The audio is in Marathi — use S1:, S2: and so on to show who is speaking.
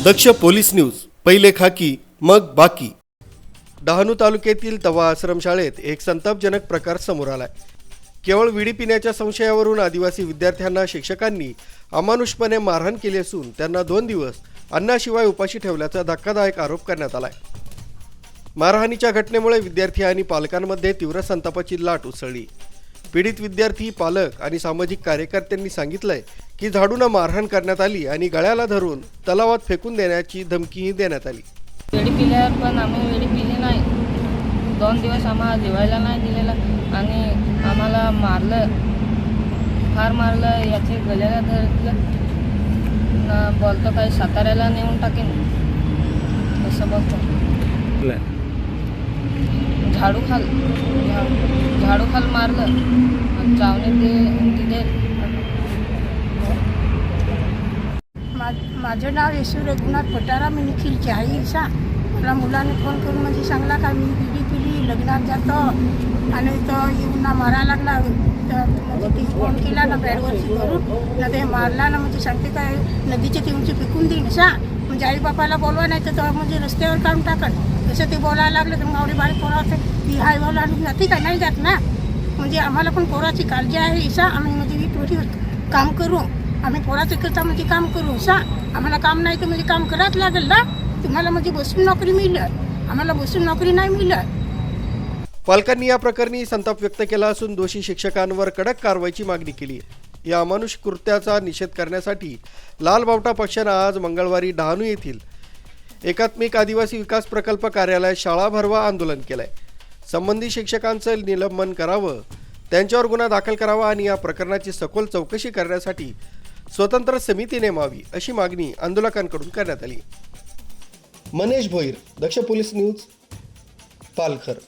S1: दक्ष पोलीस न्यूज, पहिले खाकी मग बाकी। डहाणू तालुक्यातील तवा आश्रमशाळेत एक संतापजनक प्रकार समोर आलाय। केवळ विडी पिण्याच्या संशयावरून आदिवासी विद्यार्थ्यांना शिक्षकांनी अमानुषपणे मारहाण केली असून त्यांना 2 दिवस अन्नाशिवाय उपाशी ठेवल्याचा धक्कादायक आरोप करण्यात आलाय। मारहाणीच्या घटनेमुळे विद्यार्थी आणि पालकांमध्ये तीव्र संतापाची लाट उसळली। पीडित विद्यार्थी, पालक आणि सामाजिक कार्यकर्त्यांनी सांगितलंय की झाडूने मारहाण करण्यात आली आणि गळ्याला धरून तलावात फेकून देण्याची धमकीही देण्यात आली।
S2: वेळी पिल्यावर पण आम्ही वेळी पिली नाही। 2 दिवस आम्हाला जेवायला नाही दिलेला आणि आम्हाला मारलं, फार मारलं। याचे गळ्याला धरलं ना, बोलतो काही साताऱ्याला नेऊन टाकेन असं बोलतो। झाडू खाल मारलं, चावणे दिले।
S3: माझं नाव येशू रघुनाथ पटारा, मी निखिलची आई ईशा। मला मुलाने फोन करून म्हणजे सांगला का मी बिडी पिली, लग्नात जातो आणि तो येऊन ना मारायला लागला। तर म्हणजे ती फोन केला ना बॅडवरची करून ना, ते मारला ना, म्हणजे सांगते काय नदीच्या तिऊनची पिकून देईन असा, म्हणजे आई बापाला बोलवा नाही तर तो म्हणजे रस्त्यावर काढून टाकन असं ते बोलायला लागलं। तर मग आवडी बारीक पोराचं ती हाय बोला नाही काय नाही जात ना, म्हणजे आम्हाला पण पोराची काळजी आहे ईशा। आम्ही म्हणजे वीट काम करू, आम्ही पोराचं करता म्हणजे काम करू ईशा। आम्हाला काम नाही तर म्हणजे काम करावंच लागेल ना। तुम्हाला म्हणजे बसून नोकरी मिळलं, आम्हाला बसून नोकरी नाही मिळलं।
S1: पालकांनी या प्रकरणी संताप व्यक्त केला असून दोषी शिक्षकांवर कडक कारवाईची मागणी केली आहे। या अमानुष कृत्याचा निषेध करण्यासाठी लाल बावटा पक्षाने आज मंगळवारी डहाणू येथील एकात्मिक आदिवासी विकास प्रकल्प कार्यालयात शाळा भरवा आंदोलन केलंय। संबंधित शिक्षकांचं निलंबन करावं, त्यांच्यावर गुन्हा दाखल करावा आणि या प्रकरणाची सखोल चौकशी करण्यासाठी स्वतंत्र समिती नेमावी अशी मागणी आंदोलकांकडून करण्यात आली। मनेश भोईर, दक्ष पोलीस न्यूज, पालघर।